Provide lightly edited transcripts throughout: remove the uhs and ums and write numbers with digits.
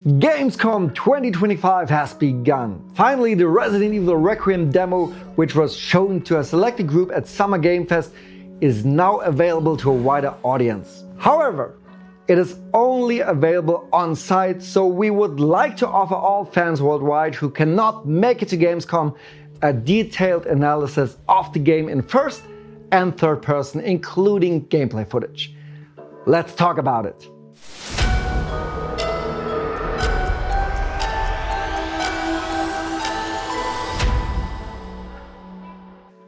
Gamescom 2025 has begun. Finally, the Resident Evil Requiem demo, which was shown to a selected group at Summer Game Fest, is now available to a wider audience. However, it is only available on site, so we would like to offer all fans worldwide who cannot make it to Gamescom a detailed analysis of the game in first and third person, including gameplay footage. Let's talk about it.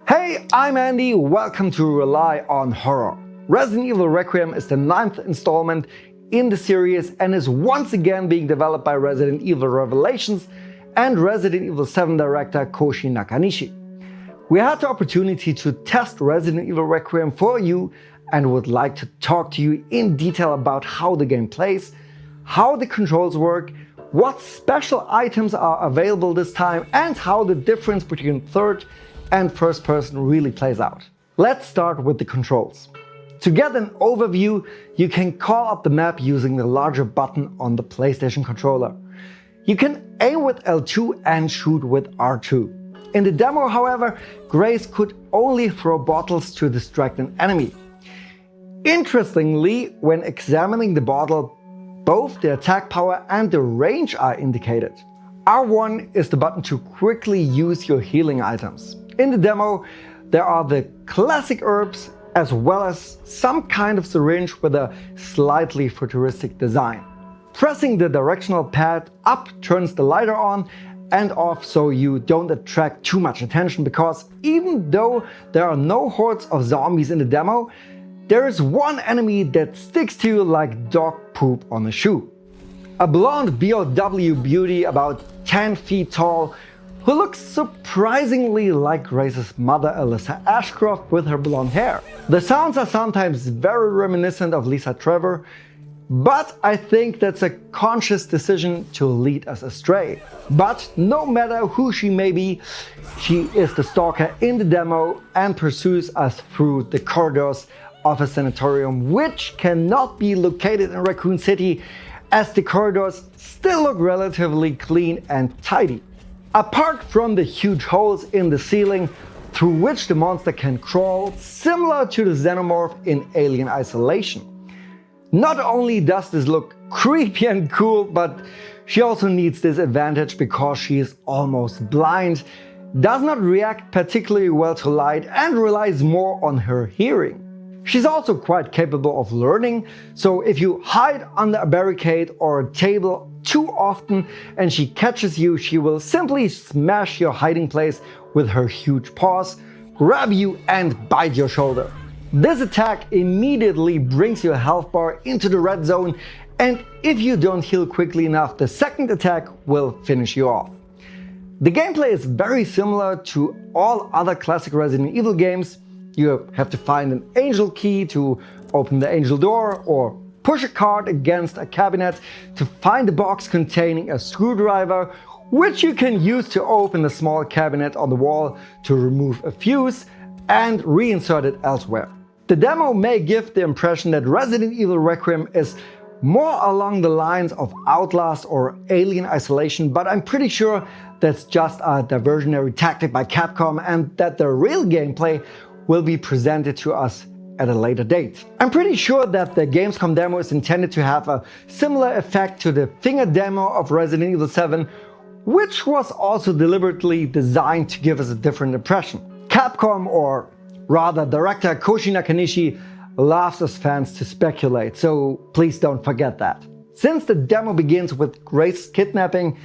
Hey, I'm Andy, welcome to Rely on Horror. Resident Evil Requiem is the 9th installment in the series and is once again being developed by Resident Evil Revelations and Resident Evil 7 director Koji Nakanishi. We had the opportunity to test Resident Evil Requiem for you and would like to talk to you in detail about how the game plays, how the controls work, what special items are available this time, and how the difference between third and first person really plays out. Let's start with the controls. To get an overview, you can call up the map using the larger button on the PlayStation controller. You can aim with L2 and shoot with R2. In the demo, however, Grace could only throw bottles to distract an enemy. Interestingly, when examining the bottle, both the attack power and the range are indicated. R1 is the button to quickly use your healing items. In the demo, there are the classic herbs as well as some kind of syringe with a slightly futuristic design. Pressing the directional pad up turns the lighter on and off so you don't attract too much attention, because even though there are no hordes of zombies in the demo, there is one enemy that sticks to you like dog poop on a shoe. A blonde BOW beauty about 10 feet tall who looks surprisingly like Grace's mother Alyssa Ashcroft with her blonde hair. The sounds are sometimes very reminiscent of Lisa Trevor, but I think that's a conscious decision to lead us astray. But no matter who she may be, she is the stalker in the demo and pursues us through the corridors of a sanitarium, which cannot be located in Raccoon City, as the corridors still look relatively clean and tidy. Apart from the huge holes in the ceiling through which the monster can crawl, similar to the xenomorph in Alien Isolation. Not only does this look creepy and cool, but she also needs this advantage because she is almost blind, does not react particularly well to light, and relies more on her hearing. She's also quite capable of learning, so if you hide under a barricade or a table too often and she catches you, she will simply smash your hiding place with her huge paws, grab you and bite your shoulder. This attack immediately brings your health bar into the red zone, and if you don't heal quickly enough, the second attack will finish you off. The gameplay is very similar to all other classic Resident Evil games. You have to find an angel key to open the angel door, or push a card against a cabinet to find a box containing a screwdriver, which you can use to open a small cabinet on the wall to remove a fuse and reinsert it elsewhere. The demo may give the impression that Resident Evil Requiem is more along the lines of Outlast or Alien Isolation, but I'm pretty sure that's just a diversionary tactic by Capcom and that the real gameplay will be presented to us at a later date. I'm pretty sure that the Gamescom demo is intended to have a similar effect to the finger demo of Resident Evil 7, which was also deliberately designed to give us a different impression. Capcom, or rather director Koji Nakanishi, loves us fans to speculate, so please don't forget that. Since the demo begins with Grace's kidnapping,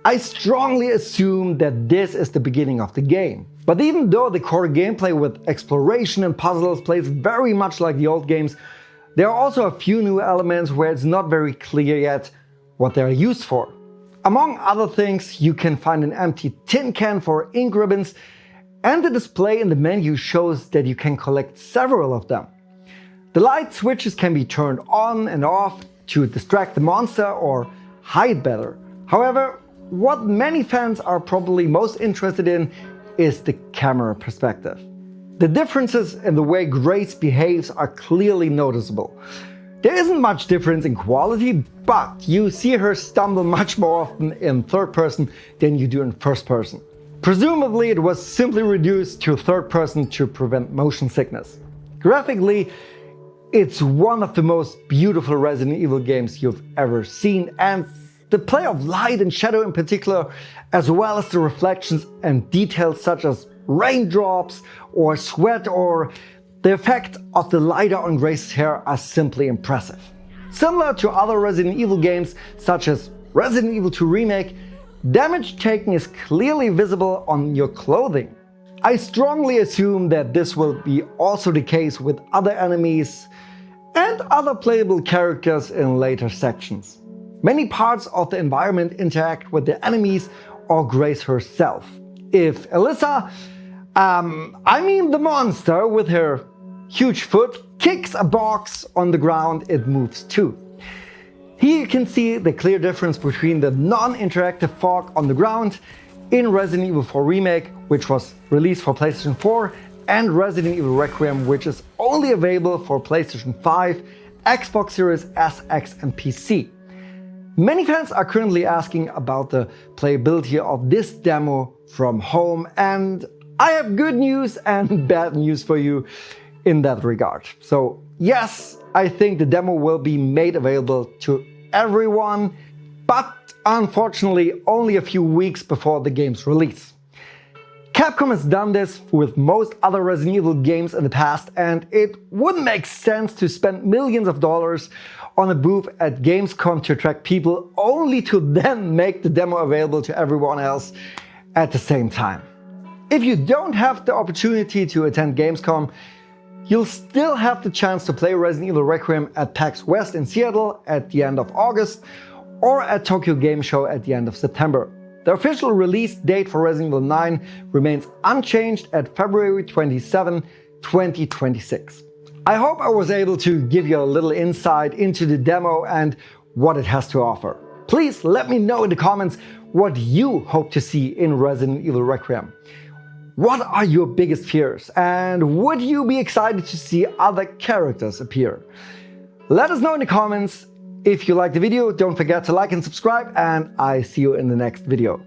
I strongly assume that this is the beginning of the game. But even though the core gameplay with exploration and puzzles plays very much like the old games, there are also a few new elements where it's not very clear yet what they are used for. Among other things, you can find an empty tin can for ink ribbons, and the display in the menu shows that you can collect several of them. The light switches can be turned on and off to distract the monster or hide better. However, what many fans are probably most interested in is the camera perspective. The differences in the way Grace behaves are clearly noticeable. There isn't much difference in quality, but you see her stumble much more often in third person than you do in first person. Presumably it was simply reduced to third person to prevent motion sickness. Graphically, it's one of the most beautiful Resident Evil games you've ever seen, and the play of light and shadow in particular, as well as the reflections and details such as raindrops or sweat or the effect of the lighter on Grace's hair are simply impressive. Similar to other Resident Evil games such as Resident Evil 2 Remake, damage taken is clearly visible on your clothing. I strongly assume that this will be also the case with other enemies and other playable characters in later sections. Many parts of the environment interact with the enemies or Grace herself. If Alyssa, I mean the monster with her huge foot, kicks a box on the ground, it moves too. Here you can see the clear difference between the non-interactive fog on the ground in Resident Evil 4 Remake, which was released for PlayStation 4, and Resident Evil Requiem, which is only available for PlayStation 5, Xbox Series S, X and PC. Many fans are currently asking about the playability of this demo from home, and I have good news and bad news for you in that regard. So yes, I think the demo will be made available to everyone, but unfortunately only a few weeks before the game's release. Capcom has done this with most other Resident Evil games in the past, and it wouldn't make sense to spend millions of dollars on a booth at Gamescom to attract people only to then make the demo available to everyone else at the same time. If you don't have the opportunity to attend Gamescom, you'll still have the chance to play Resident Evil Requiem at PAX West in Seattle at the end of August or at Tokyo Game Show at the end of September. The official release date for Resident Evil 9 remains unchanged at February 27, 2026. I hope I was able to give you a little insight into the demo and what it has to offer. Please let me know in the comments what you hope to see in Resident Evil Requiem. What are your biggest fears, and would you be excited to see other characters appear? Let us know in the comments. If you liked the video, don't forget to like and subscribe, and I see you in the next video.